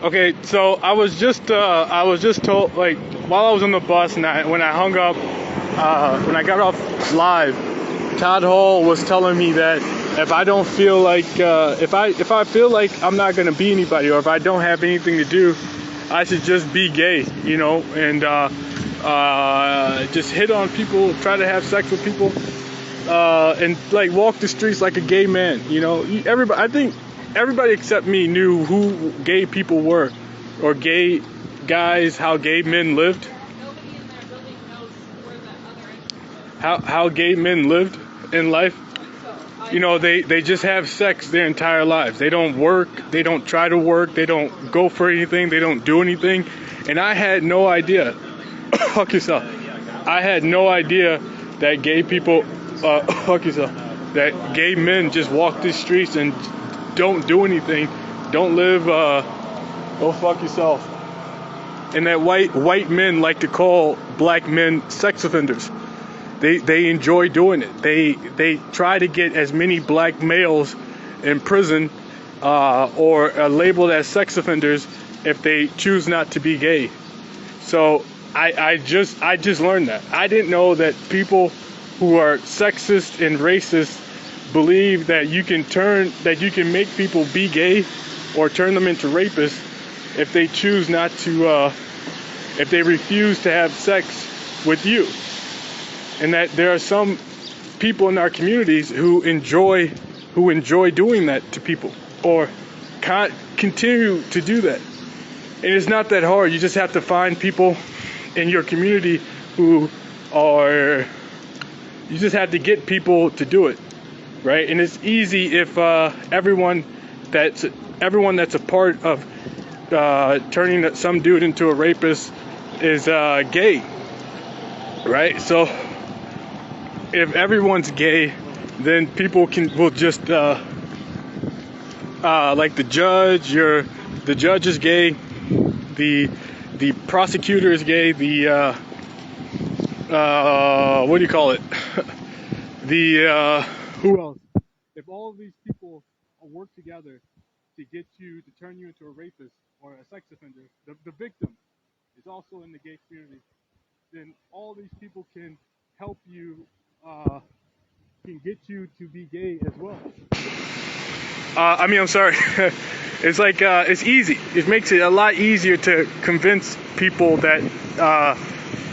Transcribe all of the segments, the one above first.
Okay, so I was just told, like, while I was on the bus and when I hung up, when I got off live, Todd Hall was telling me that if I don't feel like if I feel like I'm not gonna be anybody, or if I don't have anything to do, I should just be gay, and just hit on people, try to have sex with people, and like walk the streets like a gay man. Everybody, I think everybody except me knew who gay people were, or gay guys, how gay men lived. Nobody in that building knows where the other end is. How gay men lived in life. They just have sex their entire lives. They don't work. They don't try to work. They don't go for anything. They don't do anything. And I had no idea. Fuck yourself. I had no idea that gay people, fuck yourself, that gay men just walk the streets and don't do anything, don't live, go fuck yourself. And that white men like to call black men sex offenders. They enjoy doing it. They try to get as many black males in prison or labeled as sex offenders if they choose not to be gay. So I just learned that. I didn't know that people who are sexist and racist believe that you can make people be gay or turn them into rapists if they choose not to, if they refuse to have sex with you. And that there are some people in our communities who enjoy doing that to people, or continue to do that. And it's not that hard. You just have to find people in your community you just have to get people to do it, right? And it's easy if everyone that's a part of turning some dude into a rapist is gay, right? So if everyone's gay, then people will just like the judge is gay, the prosecutor is gay, the what do you call it? Who else? If all of these people work together to turn you into a rapist or a sex offender, the victim is also in the gay community, then all these people can help you, can get you to be gay as well. I'm sorry. It's like, it's easy. It makes it a lot easier to convince people that,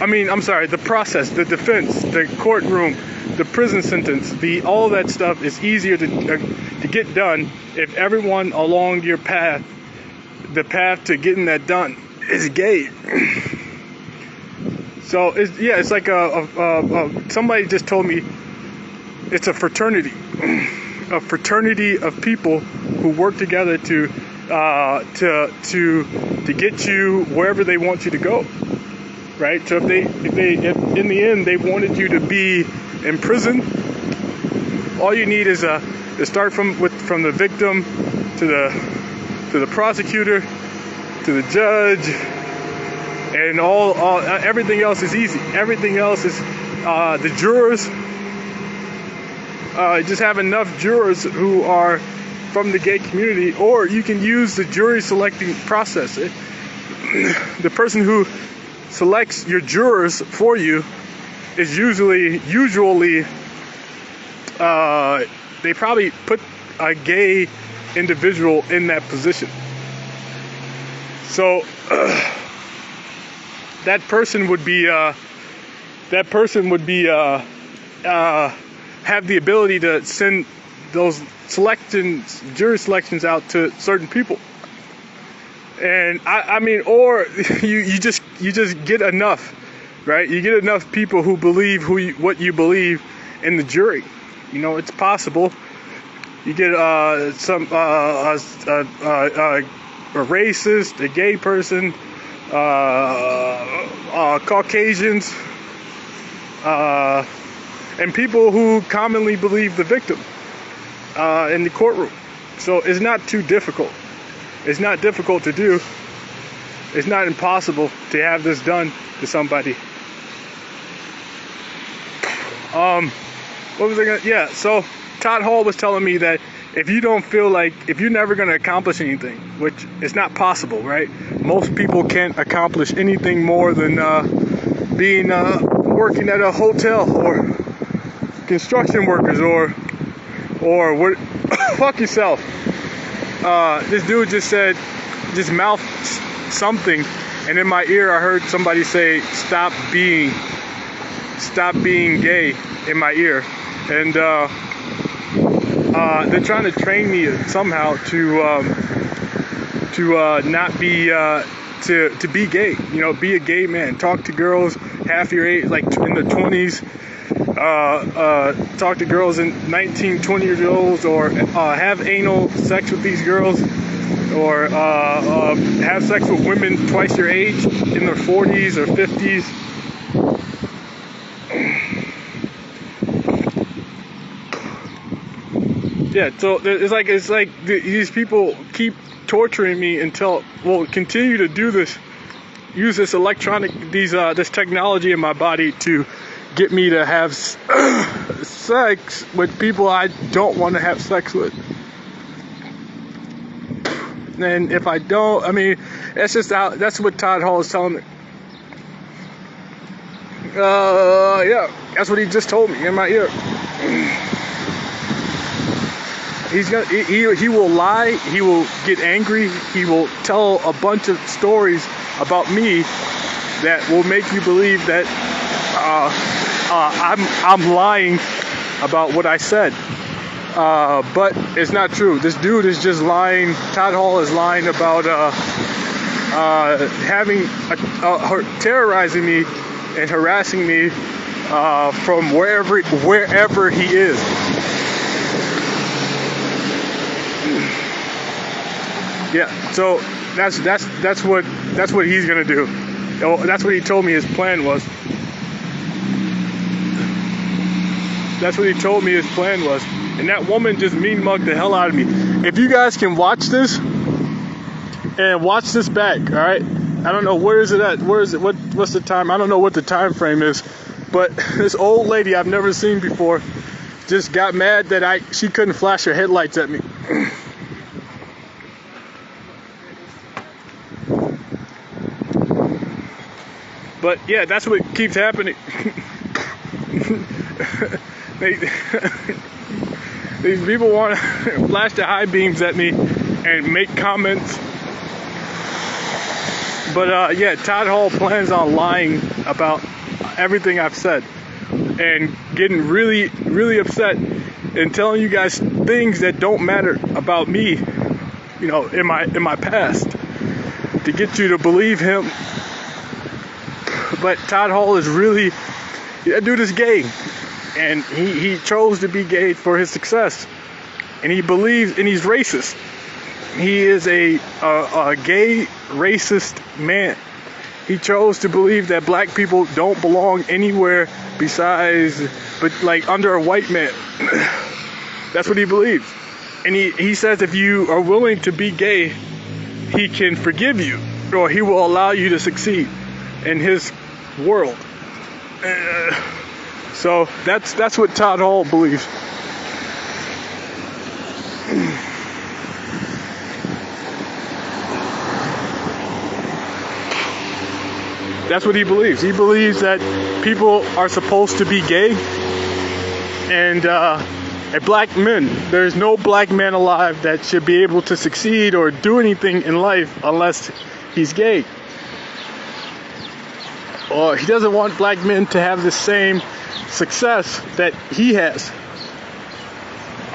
I'm sorry, the process, the defense, the courtroom, the prison sentence, all that stuff is easier to get done if everyone along your path, the path to getting that done, is gay. So it's like somebody just told me it's a fraternity of people who work together to get you wherever they want you to go, right? So if in the end they wanted you to be in prison, all you need is to start from the victim to the prosecutor to the judge, and everything else is easy. Everything else is the jurors. Just have enough jurors who are from the gay community, or you can use the jury selecting process. The person who selects your jurors for you is usually they probably put a gay individual in that position. So that person would have the ability to send those jury selections out to certain people. And or you just get enough, right? You get enough people who believe what you believe in the jury. It's possible. You get a racist, a gay person, Caucasians, and people who commonly believe the victim in the courtroom. So it's not too difficult. It's not difficult to do. It's not impossible to have this done to somebody. What was I gonna? Yeah. So Todd Hall was telling me that if you're never going to accomplish anything, which is not possible, right? Most people can't accomplish anything more than working at a hotel or construction workers or what? Fuck yourself. This dude just mouthed something, and in my ear I heard somebody say, "Stop being gay," in my ear, and they're trying to train me somehow to not be to be gay. You know, be a gay man. Talk to girls half your age, like in the 20s. Talk to girls in 19, 20 years old, or have anal sex with these girls, or have sex with women twice your age in their 40s or 50s. Yeah, so it's like these people keep torturing me until, well, continue to do this, use this this technology in my body to get me to have sex with people I don't want to have sex with. And if I don't, I mean, that's what Todd Hall is telling me. Yeah, that's what he just told me in my ear. He will lie, he will get angry, he will tell a bunch of stories about me that will make you believe that I'm lying about what I said. But it's not true. This dude is just lying. Todd Hall is lying about terrorizing me and harassing me from wherever he is. Yeah, so that's what he's gonna do. That's what he told me his plan was. That's what he told me his plan was. And that woman just mean mugged the hell out of me. If you guys can watch this and watch this back, all right? I don't know, where is it at? Where is it? What's the time? I don't know what the time frame is. But this old lady I've never seen before just got mad that she couldn't flash her headlights at me. But yeah, that's what keeps happening. These people want to flash their high beams at me and make comments. But yeah, Todd Hall plans on lying about everything I've said and getting really, really upset and telling you guys things that don't matter about me, you know, in my past, to get you to believe him. But Todd Hall is really, that dude is gay, and he chose to be gay for his success, and he believes, and he's racist. He is a gay racist man. He chose to believe that black people don't belong anywhere but like under a white man. That's what he believes, and he says if you are willing to be gay, he can forgive you, or he will allow you to succeed in his world. So that's what Todd Hall believes. That's what he believes. He believes that people are supposed to be gay, and black men. There's no black man alive that should be able to succeed or do anything in life unless he's gay. Or he doesn't want black men to have the same success that he has.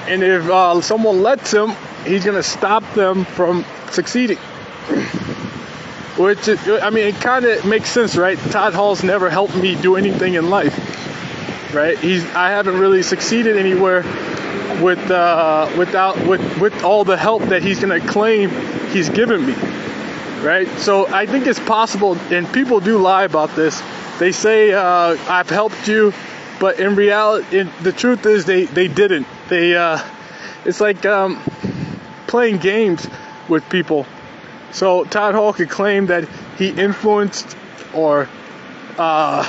And if someone lets him, he's going to stop them from succeeding. Which, I mean, it kind of makes sense, right? Todd Hall's never helped me do anything in life, right? I haven't really succeeded anywhere with all the help that he's going to claim he's given me. Right, so I think it's possible, and people do lie about this. They say I've helped you, but in reality, the truth is they didn't. It's like playing games with people. So Todd Hall could claim that he influenced, or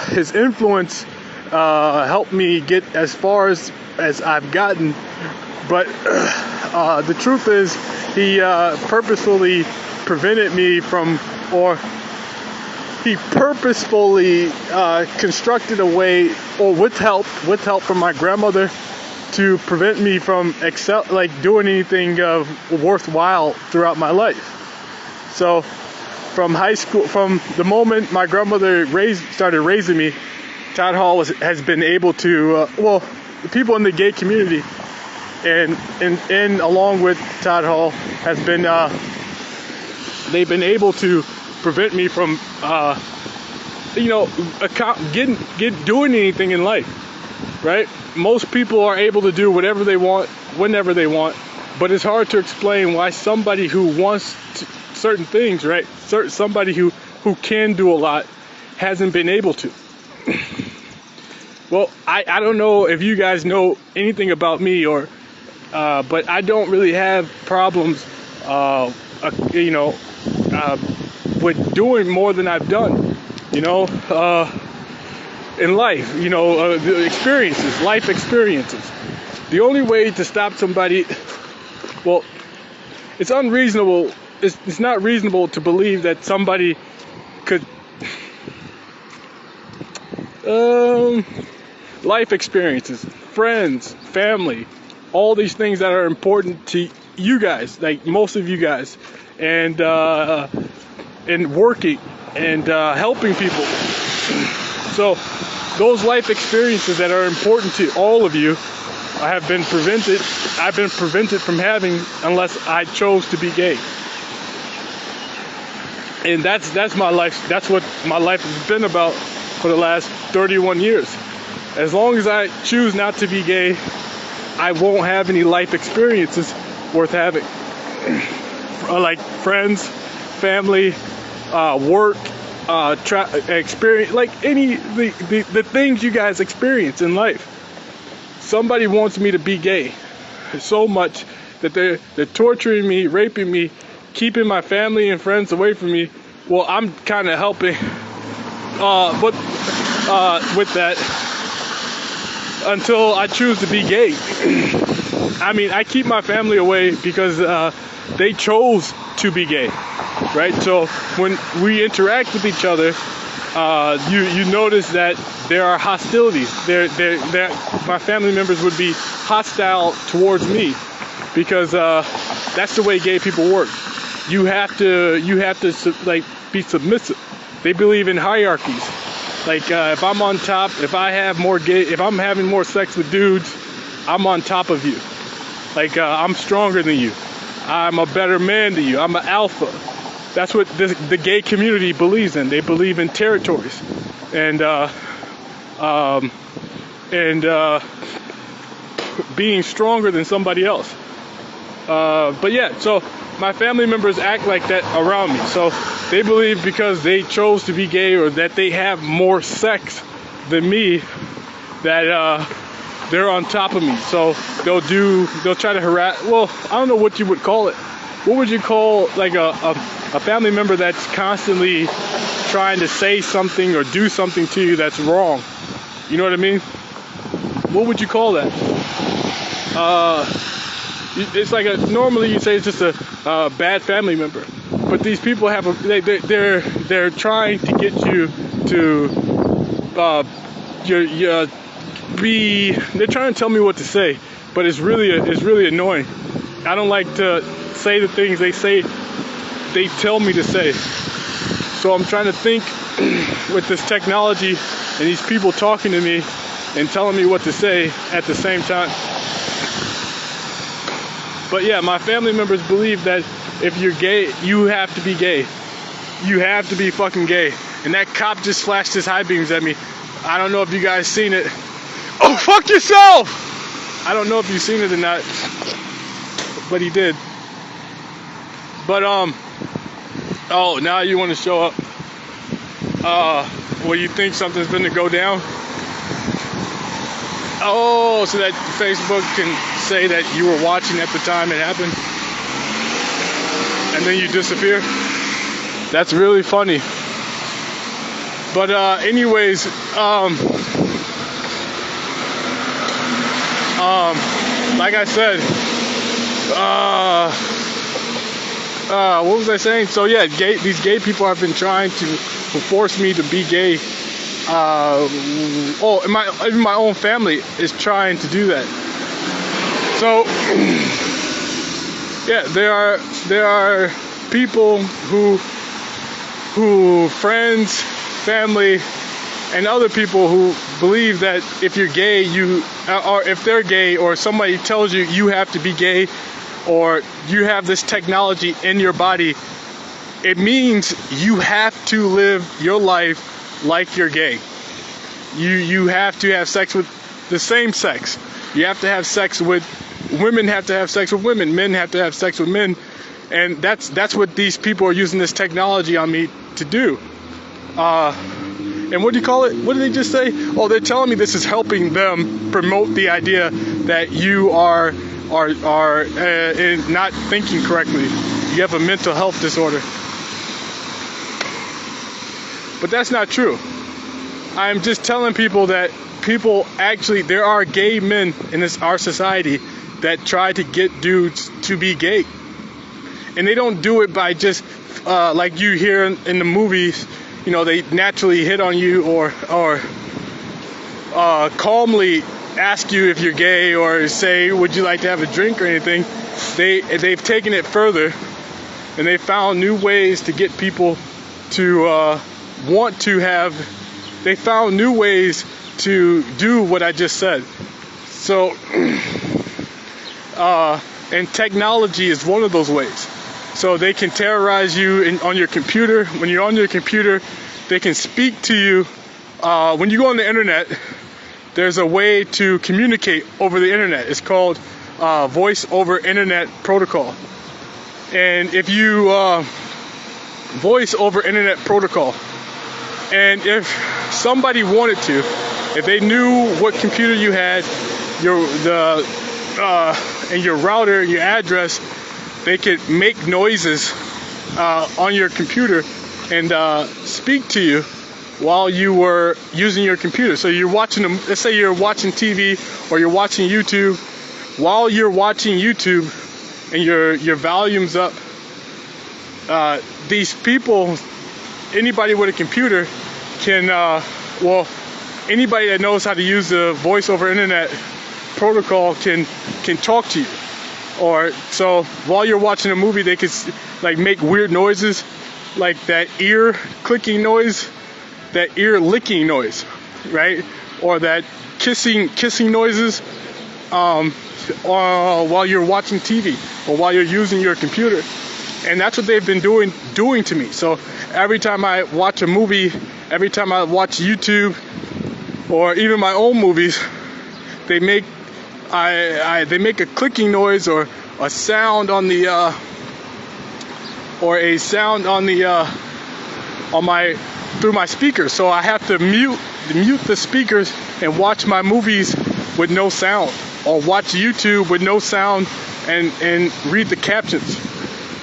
his influence helped me get as far as I've gotten But the truth is, he purposefully prevented me from, or he purposefully constructed a way, or with help from my grandmother, to prevent me from doing anything worthwhile throughout my life. So from high school, from the moment my grandmother started raising me, Todd Hall has been able to, the people in the gay community and along with Todd Hall has been, they've been able to prevent me from, doing anything in life, right? Most people are able to do whatever they want, whenever they want, but it's hard to explain why somebody who wants certain things, right? Somebody who can do a lot hasn't been able to. Well, I don't know if you guys know anything about me, but I don't really have problems, with doing more than I've done, in life, the life experiences. The only way to stop somebody, well, it's unreasonable. It's not reasonable to believe that somebody could, life experiences, friends, family, all these things that are important to you guys, like most of you guys, and working and helping people. So those life experiences that are important to all of you I've been prevented from having unless I chose to be gay. And that's my life. That's what my life has been about for the last 31 years. As long as I choose not to be gay, I won't have any life experiences worth having. Like friends, family, work, experience, like the things you guys experience in life. Somebody wants me to be gay so much that they're torturing me, raping me, keeping my family and friends away from me. Well, I'm kind of helping with that until I choose to be gay. I mean, I keep my family away because they chose to be gay, right? So when we interact with each other, you notice that there are hostilities. My family members would be hostile towards me because that's the way gay people work. You have to be submissive. They believe in hierarchies. Like if I'm on top, if I'm having more sex with dudes, I'm on top of you. Like I'm stronger than you. I'm a better man than you. I'm an alpha. That's what the gay community believes in. They believe in territories and being stronger than somebody else. But yeah, so my family members act like that around me. So they believe because they chose to be gay or that they have more sex than me, that they're on top of me. So they'll try to harass. Well, I don't know what you would call it. What would you call like a family member that's constantly trying to say something or do something to you that's wrong? You know what I mean? What would you call that? It's like normally you say it's just a bad family member, but these people have they're trying to get you to they're trying to tell me what to say, but it's really annoying. I don't like to say the things they tell me to say. So I'm trying to think with this technology and these people talking to me and telling me what to say at the same time. But yeah, my family members believe that if you're gay, you have to be gay. You have to be fucking gay. And that cop just flashed his high beams at me. I don't know if you guys seen it. Oh, fuck yourself! I don't know if you've seen it or not, but he did. But oh, now you want to show up. Well, you think something's gonna go down? Oh, so that Facebook can say that you were watching at the time it happened, and then you disappear. That's really funny. But anyways, like I said, what was I saying? So yeah, these gay people have been trying to force me to be gay. Even my own family is trying to do that. So yeah, there are people who friends, family, and other people who believe that if you're gay, or if they're gay, or somebody tells you you have to be gay, or you have this technology in your body, it means you have to live your life like you're gay. You have to have sex with the same sex. You have to have sex with women. Have to have sex with women. Men have to have sex with men, and that's what these people are using this technology on me to do. And what do you call it? What did they just say? Oh, they're telling me this is helping them promote the idea that you are not thinking correctly. You have a mental health disorder. But that's not true. I'm just telling people that there are gay men in our society that try to get dudes to be gay. And they don't do it by just, like you hear in the movies, they naturally hit on you or calmly ask you if you're gay or say, would you like to have a drink or anything. They've taken it further, and they found new ways to get people to they found new ways to do what I just said. So, and technology is one of those ways. So they can terrorize you on your computer. When you're on your computer, they can speak to you. When you go on the internet, there's a way to communicate over the internet. It's called voice over internet protocol. And if you voice over internet protocol, and if somebody wanted to, if they knew what computer you had, and your router, your address, they could make noises on your computer and speak to you while you were using your computer. So you're watching them. Let's say you're watching TV or you're watching YouTube. While you're watching YouTube and your volume's up, these people, anybody with a computer can, anybody that knows how to use the voice over internet protocol can talk to you. Or so while you're watching a movie, they could make weird noises, like that ear clicking noise, that ear licking noise, right? Or that kissing noises while you're watching TV or while you're using your computer. And that's what they've been doing to me. So every time I watch a movie, every time I watch YouTube, or even my own movies, they make a clicking noise or a sound on the through my speakers. So I have to mute the speakers and watch my movies with no sound, or watch YouTube with no sound and read the captions.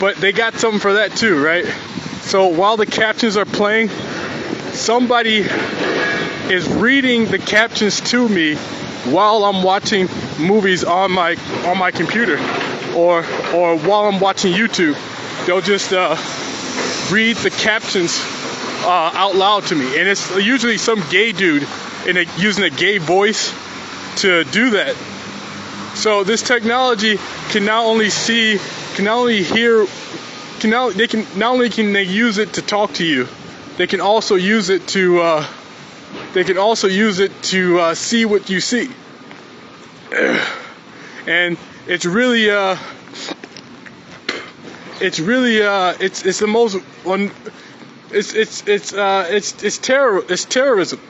But they got something for that too, right? So while the captions are playing, somebody is reading the captions to me while I'm watching movies on my computer, or while I'm watching YouTube. They'll just read the captions out loud to me, and it's usually some gay dude using a gay voice to do that. So this technology can not only use it to talk to you, they can also use it to see what you see. And it's terrorism.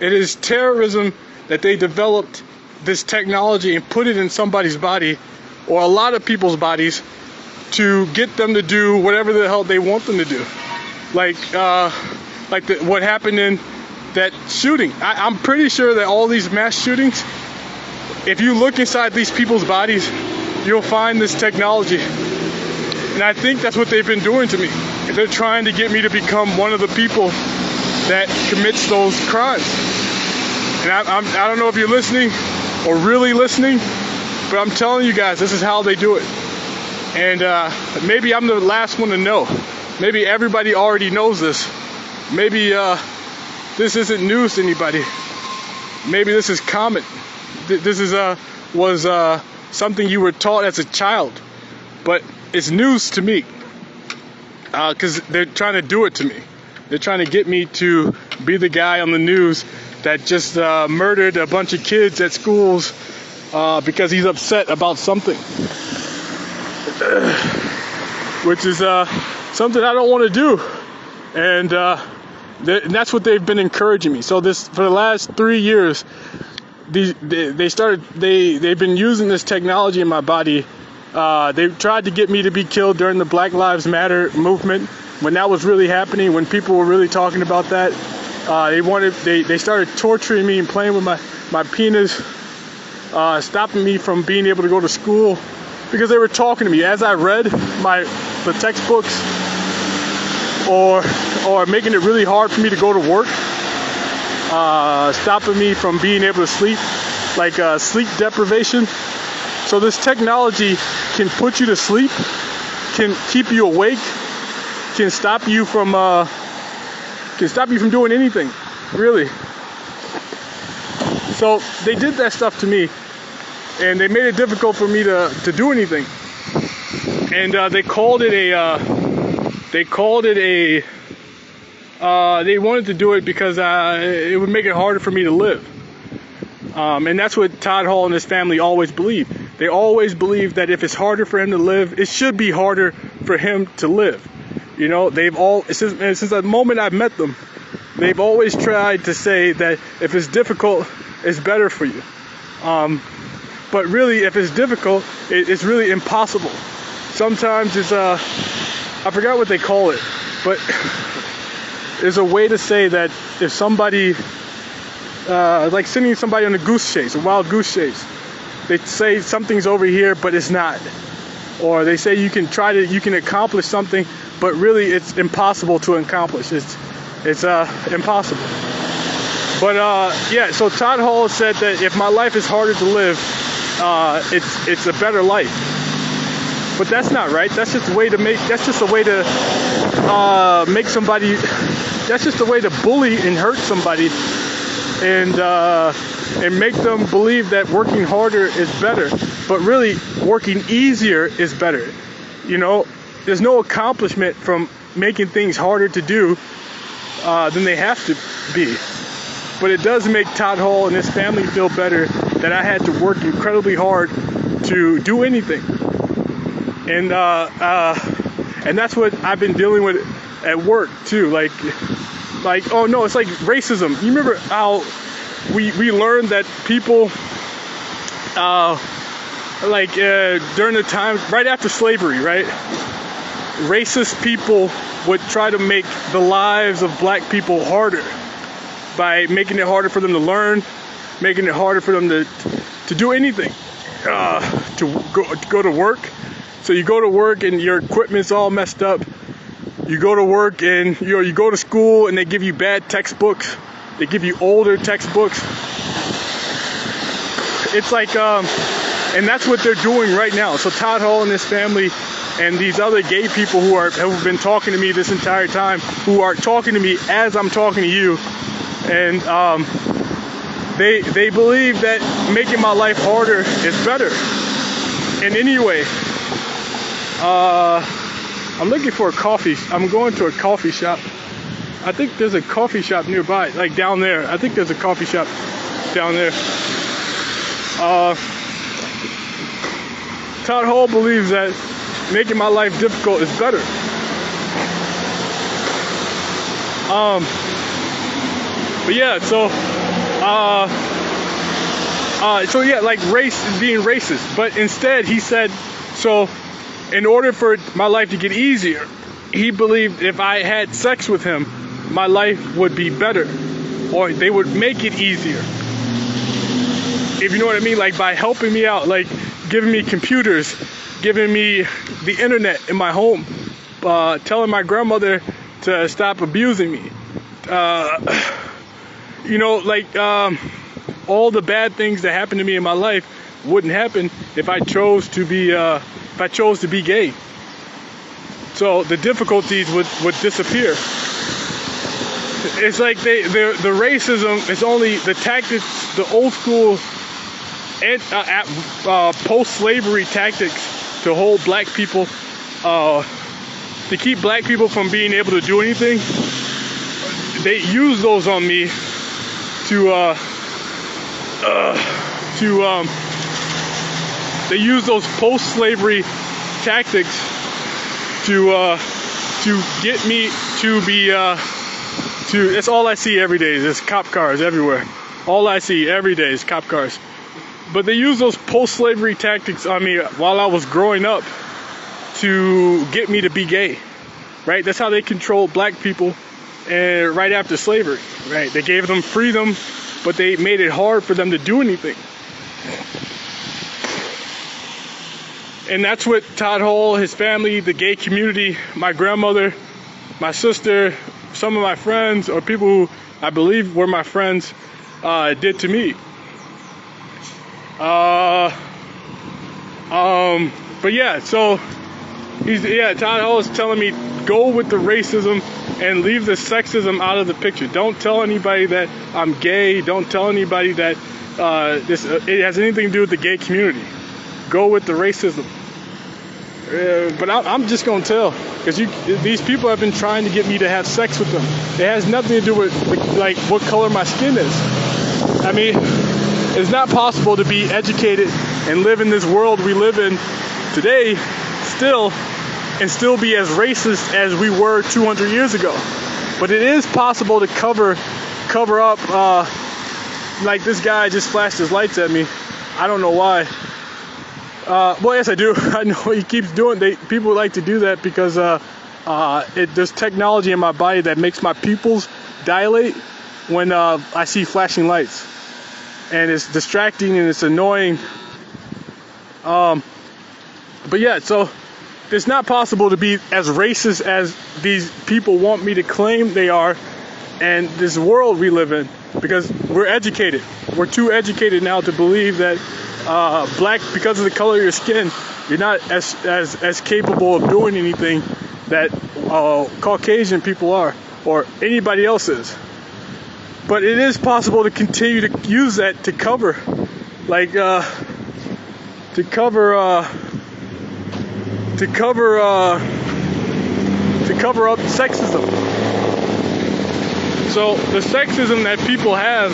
It is terrorism that they developed this technology and put it in somebody's body, or a lot of people's bodies, to get them to do whatever the hell they want them to do. What happened in that shooting. I'm pretty sure that all these mass shootings, if you look inside these people's bodies, you'll find this technology. And I think that's what they've been doing to me. They're trying to get me to become one of the people that commits those crimes. And I don't know if you're listening or really listening, But I'm telling you guys, this is how they do it. And maybe I'm the last one to know. Maybe everybody already knows this. Maybe this isn't news to anybody. Maybe this is common. This is was something you were taught as a child, but it's news to me because they're trying to do it to me. They're trying to get me to be the guy on the news that just murdered a bunch of kids at schools because he's upset about something, which is something I don't want to do. And that's what they've been encouraging me. So for the last 3 years, they've been using this technology in my body. They tried to get me to be killed during the Black Lives Matter movement, when that was really happening, when people were really talking about that. They started torturing me and playing with my penis, stopping me from being able to go to school because they were talking to me as I read the textbooks, or making it really hard for me to go to work, stopping me from being able to sleep, like sleep deprivation. So this technology can put you to sleep, can keep you awake, can stop you from doing anything, really. So they did that stuff to me, and they made it difficult for me to do anything. And they wanted to do it because it would make it harder for me to live. And that's what Todd Hall and his family always believe. They always believe that if it's harder for him to live, it should be harder for him to live. You know, since the moment I've met them, they've always tried to say that if it's difficult, it's better for you. But really, if it's difficult, it's really impossible. Sometimes it's I forgot what they call it, but there's a way to say that if somebody, like sending somebody on a goose chase, a wild goose chase, they say something's over here, but it's not. Or they say you can accomplish something, but really it's impossible to accomplish. It's impossible. But yeah, so Todd Hall said that if my life is harder to live, it's a better life. But that's not right. That's just a way to make somebody. That's just a way to bully and hurt somebody, and make them believe that working harder is better. But really, working easier is better. You know, there's no accomplishment from making things harder to do than they have to be. But it does make Todd Hall and his family feel better that I had to work incredibly hard to do anything. And that's what I've been dealing with at work too. Like, oh no, it's like racism. You remember how we learned that people, during the time right after slavery, right? Racist people would try to make the lives of black people harder by making it harder for them to learn, making it harder for them to do anything, to go to work. So you go to work and your equipment's all messed up. You go to work and you go to school and they give you bad textbooks. They give you older textbooks. It's like, and that's what they're doing right now. So Todd Hall and his family and these other gay people who've been talking to me this entire time, who are talking to me as I'm talking to you, and they believe that making my life harder is better. And anyway, I'm looking for a coffee. I'm going to a coffee shop. I think there's a coffee shop nearby, like down there. I think there's a coffee shop down there. Todd Hall believes that making my life difficult is better. But yeah, so yeah, like race is being racist. But instead, he said, so in order for my life to get easier, he believed if I had sex with him, my life would be better, or they would make it easier. If you know what I mean, like by helping me out, like giving me computers, giving me the internet in my home, telling my grandmother to stop abusing me. You know, like all the bad things that happened to me in my life, wouldn't happen if I chose to be gay. So the difficulties would disappear. It's like the racism is only the tactics, the old school and post-slavery tactics to hold black people, to keep black people from being able to do anything. They use those on me they use those post-slavery tactics to get me to be that's all I see every day is cop cars everywhere. All I see every day is cop cars. But they use those post-slavery tactics on me while I was growing up to get me to be gay, right? That's how they controlled black people right after slavery, right? They gave them freedom, but they made it hard for them to do anything. And that's what Todd Hall, his family, the gay community, my grandmother, my sister, some of my friends, or people who I believe were my friends, did to me. But yeah, so Todd Hall is telling me go with the racism and leave the sexism out of the picture. Don't tell anybody that I'm gay. Don't tell anybody that it has anything to do with the gay community. Go with the racism. But I'm just gonna tell, because these people have been trying to get me to have sex with them. It has nothing to do with like what color my skin is. I mean, it's not possible to be educated and live in this world we live in today and still be as racist as we were 200 years ago. But it is possible to cover up. Like this guy just flashed his lights at me. I don't know why. Well, yes, I do. I know he keeps doing. People like to do that because there's technology in my body that makes my pupils dilate when I see flashing lights, and it's distracting and it's annoying. But yeah, so it's not possible to be as racist as these people want me to claim they are, and this world we live in, because we're educated. We're too educated now to believe that black, because of the color of your skin, you're not as capable of doing anything that Caucasian people are, or anybody else is. But it is possible to continue to use that to cover, like to cover up sexism. So the sexism that people have.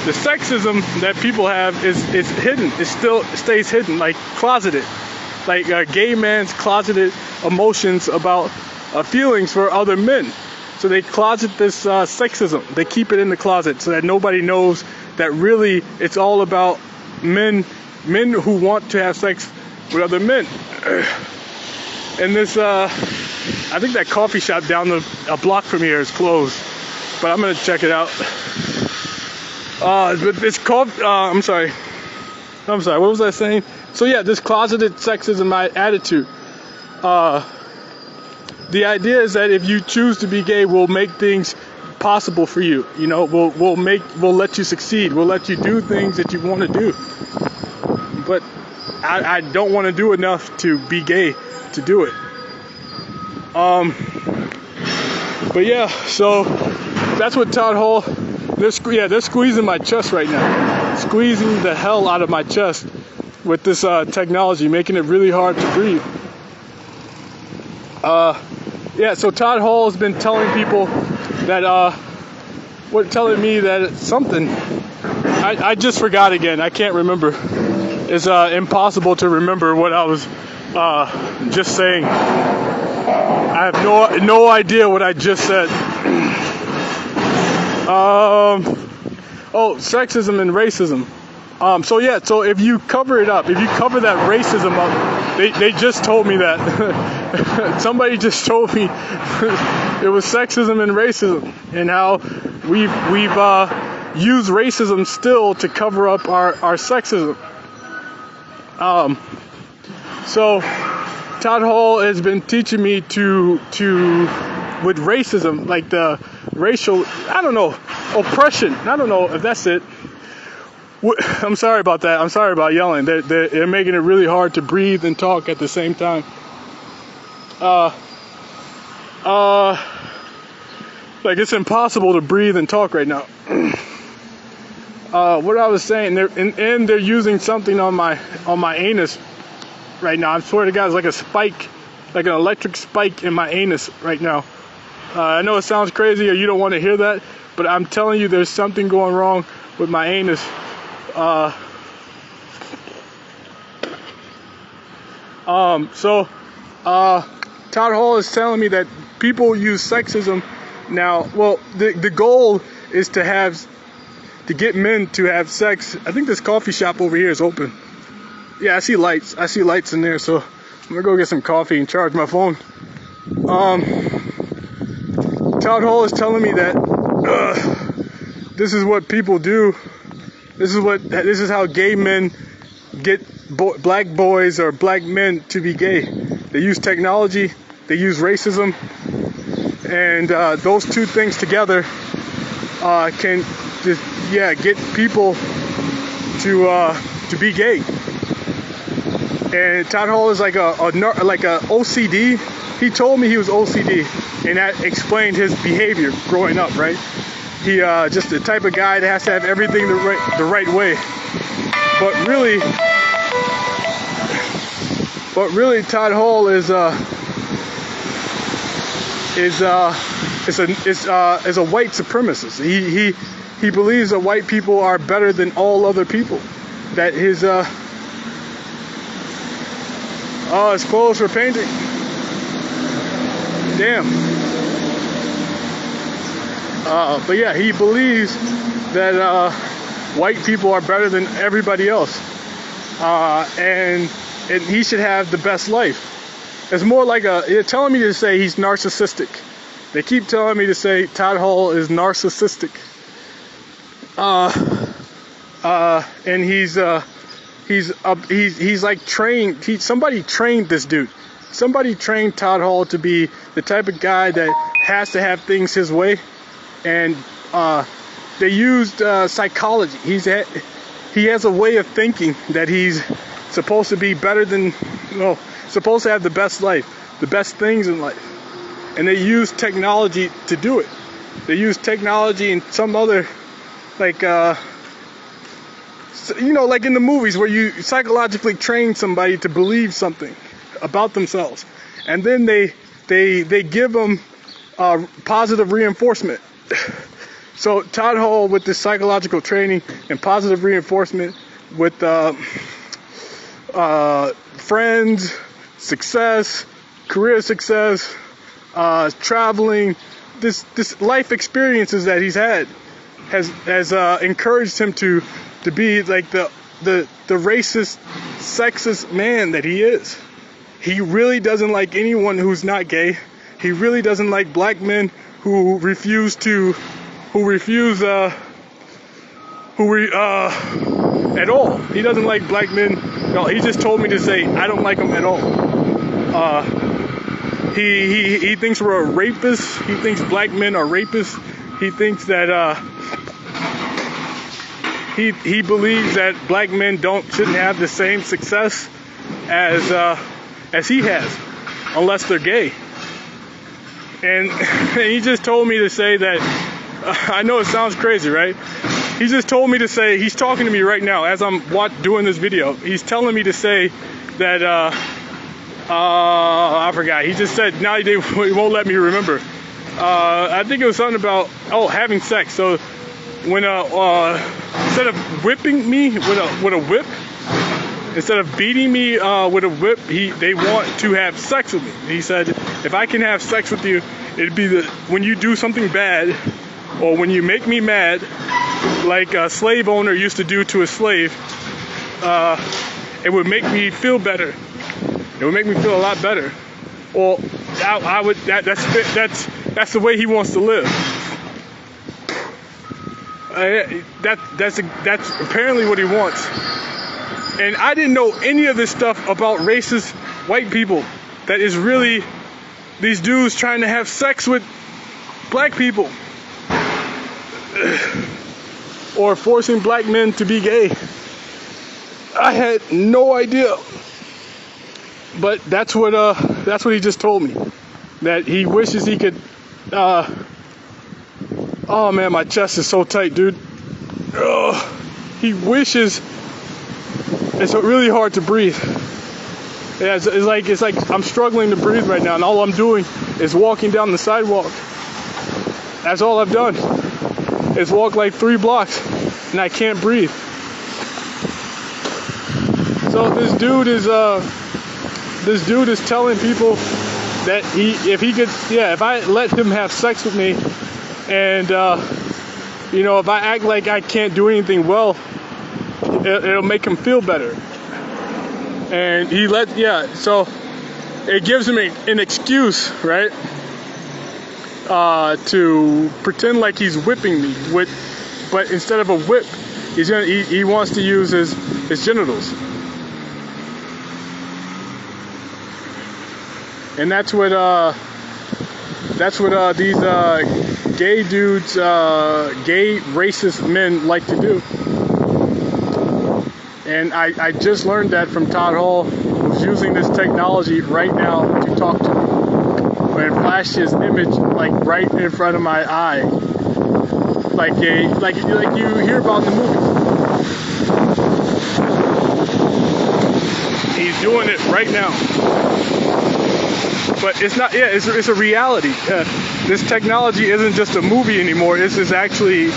The sexism that people have is hidden. It still stays hidden, like closeted. Like a gay man's closeted emotions about feelings for other men. So they closet this sexism. They keep it in the closet so that nobody knows that really it's all about men who want to have sex with other men. And this, I think that coffee shop down a block from here is closed. But I'm going to check it out. But it's called, I'm sorry, what was I saying? So yeah, this closeted sexism, my attitude. The idea is that if you choose to be gay, we'll make things possible for you. You know, we'll let you succeed. We'll let you do things that you want to do. But I don't want to do enough to be gay to do it. But yeah, so that's what Todd Hall. They're squeezing my chest right now. Squeezing the hell out of my chest with this technology, making it really hard to breathe. So Todd Hall has been telling people that, telling me that it's something. I just forgot again. I can't remember. It's impossible to remember what I was just saying. I have no idea what I just said. Sexism and racism. So if you cover it up, if you cover that racism up, they just told me that. Somebody just told me it was sexism and racism, and how we've used racism still to cover up our sexism. So Todd Hall has been teaching me to with racism, like the racial, oppression. I don't know if that's it. I'm sorry about that. I'm sorry about yelling. They're making it really hard to breathe and talk at the same time. Like it's impossible to breathe and talk right now. What I was saying, they're using something on my anus right now. I swear to God, it's like a spike, like an electric spike in my anus right now. I know it sounds crazy or you don't want to hear that, but I'm telling you, there's something going wrong with my anus. Todd Hall is telling me that people use sexism now. Well, the goal is to get men to have sex. I think this coffee shop over here is open. Yeah, I see lights. I see lights in there, so I'm gonna go get some coffee and charge my phone. Todd Hall is telling me that this is what people do. This is how gay men get black boys or black men to be gay. They use technology, they use racism, and those two things together can just get people to be gay. And Todd Hall is like a OCD. He told me he was OCD, and that explained his behavior growing up, right? He just the type of guy that has to have everything the right way. But really, Todd Hall is a white supremacist. He believes that white people are better than all other people. That his it's closed for painting. Damn. But yeah, he believes that white people are better than everybody else, and he should have the best life. It's more like they're telling me to say he's narcissistic. They keep telling me to say Todd Hall is narcissistic. And he's like trained. Somebody trained this dude. Somebody trained Todd Hall to be the type of guy that has to have things his way. And they used psychology. He has a way of thinking that he's supposed to be better than, supposed to have the best life, the best things in life. And they use technology to do it. They use technology and some other, like in the movies where you psychologically train somebody to believe something about themselves, and then they give them positive reinforcement. So Todd Hall, with this psychological training and positive reinforcement with friends, success, career success, traveling, this life experiences that he's had has encouraged him to be like the racist, sexist man that he is. He really doesn't like anyone who's not gay. He really doesn't like black men who refuse at all. He doesn't like black men. No, he just told me to say I don't like them at all. He thinks we're a rapist. He thinks black men are rapists. He thinks that he believes that black men shouldn't have the same success as he has, unless they're gay. And he just told me to say that. I know it sounds crazy, right? He just told me to say, he's talking to me right now as I'm doing this video. He's telling me to say that, I forgot. He just said, now he won't let me remember. I think it was something about, having sex. So when, instead of whipping me with a whip, instead of beating me with a whip, they want to have sex with me. He said, if I can have sex with you, it'd be when you do something bad, or when you make me mad, like a slave owner used to do to a slave, it would make me feel better. It would make me feel a lot better. Or I would. That's the way he wants to live. That's apparently what he wants. And I didn't know any of this stuff about racist white people. That is really these dudes trying to have sex with black people. or forcing black men to be gay. I had no idea. But that's what he just told me. That he wishes he could oh man, my chest is so tight, dude. He wishes. It's really hard to breathe. Yeah, it's like I'm struggling to breathe right now, and all I'm doing is walking down the sidewalk. That's all I've done. Is walk like 3 blocks, and I can't breathe. So this dude is telling people that if I let him have sex with me, and if I act like I can't do anything well, it'll make him feel better. And so it gives him an excuse, right? To pretend like he's whipping me but instead of a whip, he wants to use his genitals. And that's what these gay dudes, gay racist men like to do. And I just learned that from Todd Hall, who's using this technology right now to talk to me. When it flashed his image like right in front of my eye, like you hear about in the movies. He's doing it right now. But it's not. Yeah, it's a reality. This technology isn't just a movie anymore. This is actually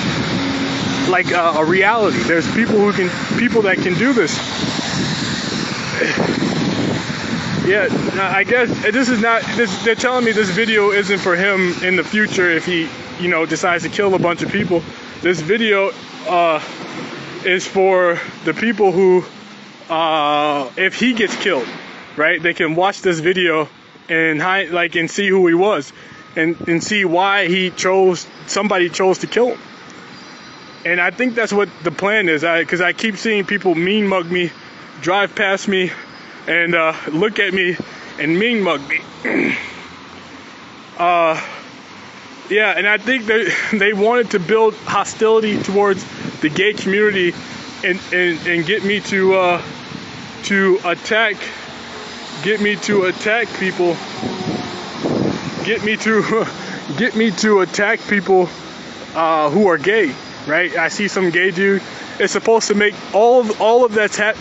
like a reality. There's people that can do this. Yeah, I guess this is not. They're telling me this video isn't for him in the future if he, decides to kill a bunch of people. This video is for the people who, if he gets killed, right? They can watch this video and see who he was, and see why somebody chose to kill him. And I think that's what the plan is. Because I keep seeing people mean mug me, drive past me, and look at me and mean mug me. Yeah, and I think they wanted to build hostility towards the gay community and get me to attack people. Get me to attack people who are gay. Right? I see some gay dude. It's supposed to make all of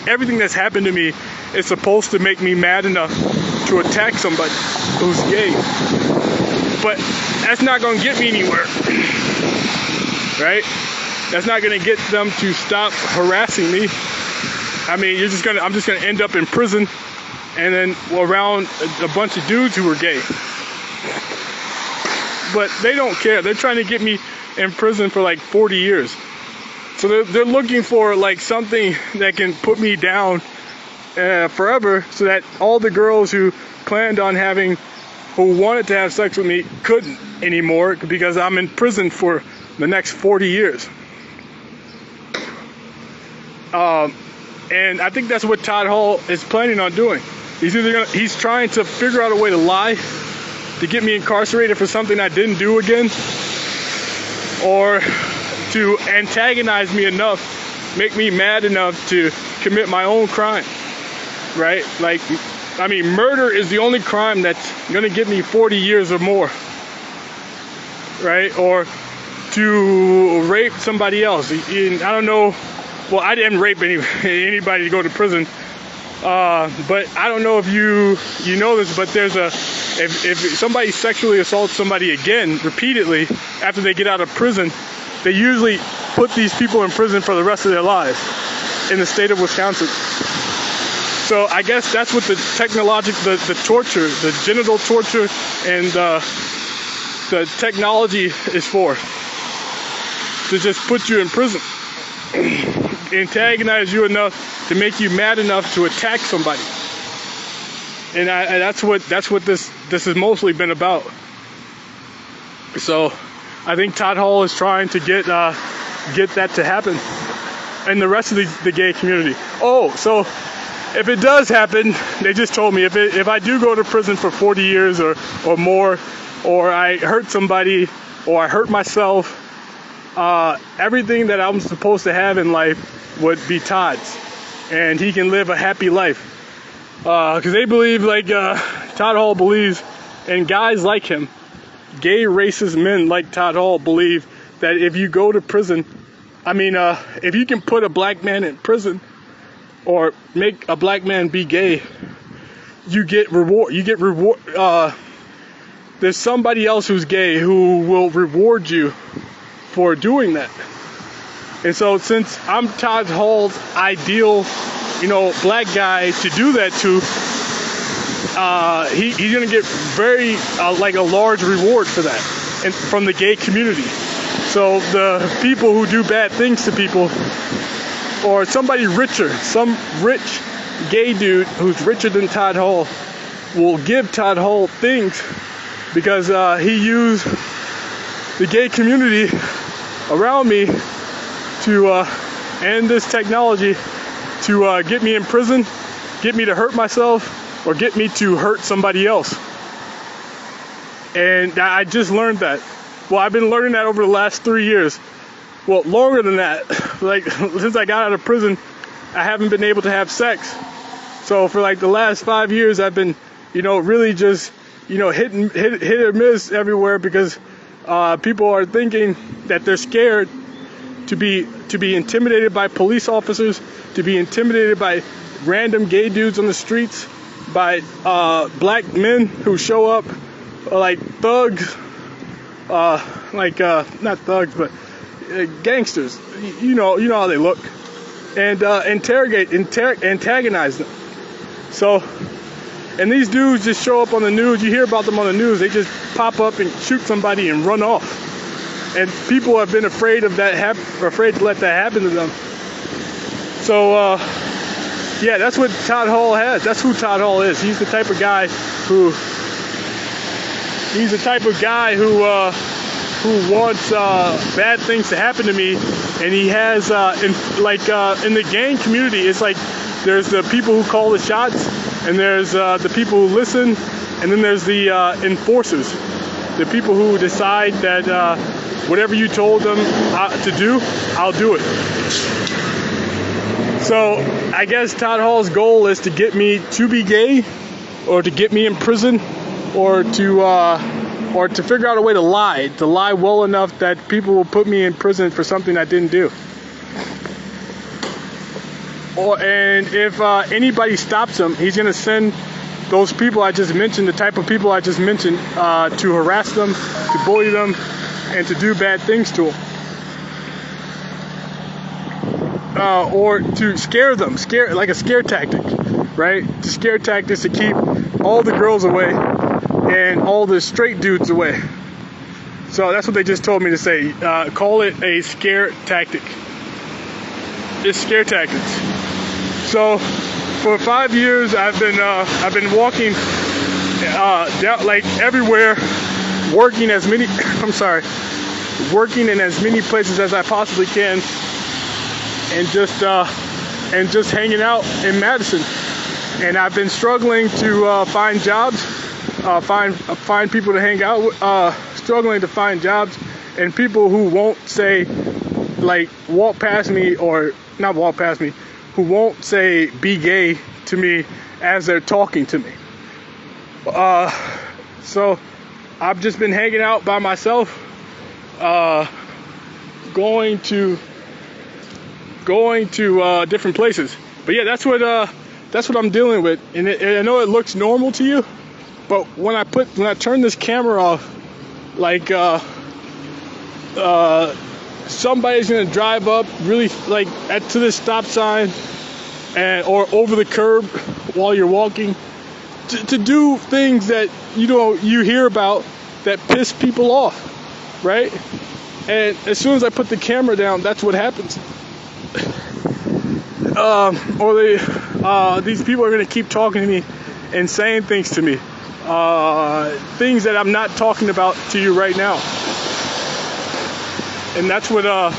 everything that's happened to me is supposed to make me mad enough to attack somebody who's gay. But that's not going to get me anywhere. Right? That's not going to get them to stop harassing me. I mean, I'm just going to end up in prison and then around a bunch of dudes who are gay. But they don't care. They're trying to get me in prison for like 40 years. So they're looking for like something that can put me down forever, so that all the girls who wanted to have sex with me couldn't anymore, because I'm in prison for the next 40 years. And I think that's what Todd Hall is planning on doing. He's trying to figure out a way to lie to get me incarcerated for something I didn't do again, or to antagonize me enough, make me mad enough to commit my own crime, right? Like, I mean, murder is the only crime that's going to get me 40 years or more, right? Or to rape somebody else. I don't know. Well, I didn't rape anybody to go to prison. But I don't know if you know this, but if somebody sexually assaults somebody again repeatedly after they get out of prison, they usually put these people in prison for the rest of their lives in the state of Wisconsin. So I guess that's what the torture, the genital torture, and the technology is for. To just put you in prison. Antagonize you enough to make you mad enough to attack somebody. And that's what this has mostly been about. So I think Todd Hall is trying to get that to happen, and the rest of the gay community. Oh, so if it does happen, they just told me if I do go to prison for 40 years or more, or I hurt somebody, or I hurt myself, everything that I'm supposed to have in life would be Todd's, and he can live a happy life. Because they believe, like Todd Hall believes, and guys like him, gay racist men like Todd Hall believe that if you go to prison, if you can put a black man in prison or make a black man be gay, you get reward. There's somebody else who's gay who will reward you for doing that. And so since I'm Todd Hall's ideal, black guy to do that to, he's gonna get very like a large reward for that, and from the gay community. So the people who do bad things to people, or somebody richer, some rich gay dude who's richer than Todd Hall, will give Todd Hall things because he used the gay community around me to and this technology to get me in prison, get me to hurt myself, or get me to hurt somebody else. And I just learned that. Well, I've been learning that over the last 3 years. Well, longer than that. Like, since I got out of prison, I haven't been able to have sex. So for like the last 5 years, I've been, really just, hit or miss everywhere because people are thinking that they're scared to be intimidated by police officers, to be intimidated by random gay dudes on the streets, by black men who show up like thugs, not thugs, but gangsters. You know how they look, and antagonize them. So, and these dudes just show up on the news. You hear about them on the news. They just pop up and shoot somebody and run off. And people have been afraid of that, afraid to let that happen to them. So, yeah, that's what Todd Hall has. That's who Todd Hall is. He's the type of guy who wants bad things to happen to me. And he has, in the gang community, it's like there's the people who call the shots, and there's the people who listen, and then there's the enforcers, the people who decide that whatever you told them to do, I'll do it. So I guess Todd Hall's goal is to get me to be gay, or to get me in prison, or to figure out a way to lie well enough that people will put me in prison for something I didn't do. And if anybody stops him, he's going to send those people I just mentioned, the type of people I just mentioned, to harass them, to bully them, and to do bad things to them. Or to scare them, like a scare tactic, right? To scare tactics to keep all the girls away and all the straight dudes away. So that's what they just told me to say. Call it a scare tactic. It's scare tactics. So for 5 years, I've been walking down, like everywhere, working in as many places as I possibly can, and just hanging out in Madison. And I've been struggling to find jobs, find people to hang out with, struggling to find jobs, and people who won't say, like, walk past me, or not walk past me, who won't say be gay to me as they're talking to me. So I've just been hanging out by myself, going to different places. But yeah, that's what I'm dealing with. And I know it looks normal to you, but when I turn this camera off, like somebody's gonna drive up really to this stop sign, or over the curb while you're walking, to do things that you hear about that piss people off, right? And as soon as I put the camera down, that's what happens. These people are gonna keep talking to me and saying things to me, things that I'm not talking about to you right now. And that's what I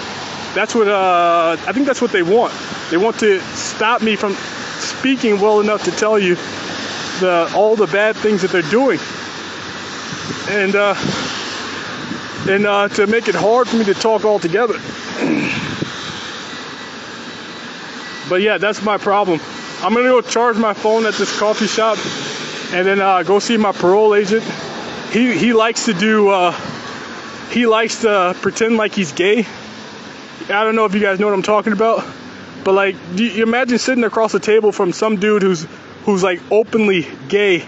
think that's what they want. They want to stop me from speaking well enough to tell you all the bad things that they're doing. And and to make it hard for me to talk altogether. But yeah, that's my problem. I'm gonna go charge my phone at this coffee shop, and then go see my parole agent. He likes to do. He likes to pretend like he's gay. I don't know if you guys know what I'm talking about, but like, you imagine sitting across the table from some dude who's like openly gay,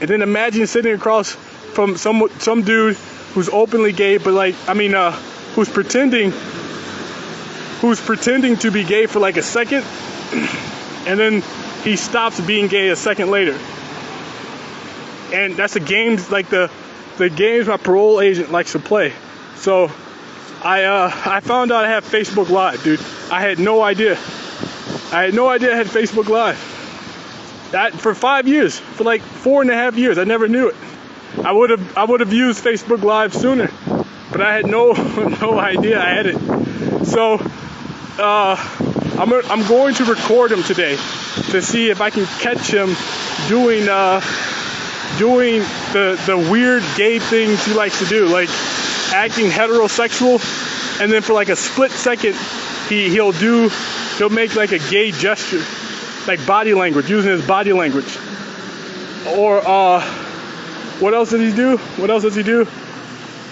and then imagine sitting across from some dude who's openly gay, but like, I mean, who's pretending to be gay for like a second, and then he stops being gay a second later. And that's the games, like the games my parole agent likes to play. So I found out I have Facebook Live, dude. I had no idea. I had Facebook Live. That for 5 years, for like 4.5 years, I never knew it. I would have used Facebook Live sooner, but I had no idea I had it. So I'm going to record him today to see if I can catch him doing the weird gay things he likes to do, like acting heterosexual, and then for like a split second he'll make like a gay gesture, like body language, using his body language. Or what else does he do?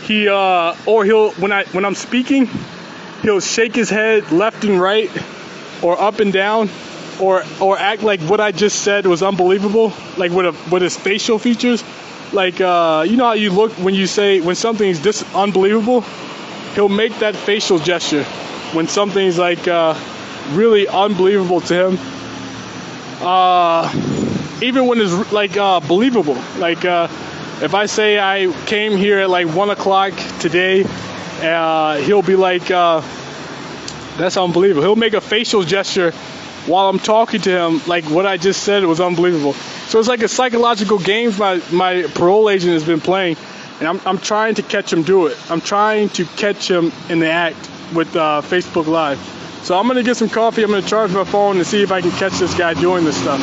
He'll when I'm speaking, he'll shake his head left and right, or up and down, or act like what I just said was unbelievable, like with his facial features. Like, you know how you look when something's this unbelievable? He'll make that facial gesture when something's like really unbelievable to him. Even when it's like believable. Like if I say I came here at like 1 o'clock today, he'll be like, that's unbelievable. He'll make a facial gesture while I'm talking to him, like what I just said was unbelievable. So it's like a psychological game my parole agent has been playing, and I'm trying to catch him do it. I'm trying to catch him in the act with Facebook Live. So I'm gonna get some coffee. I'm gonna charge my phone and see if I can catch this guy doing this stuff.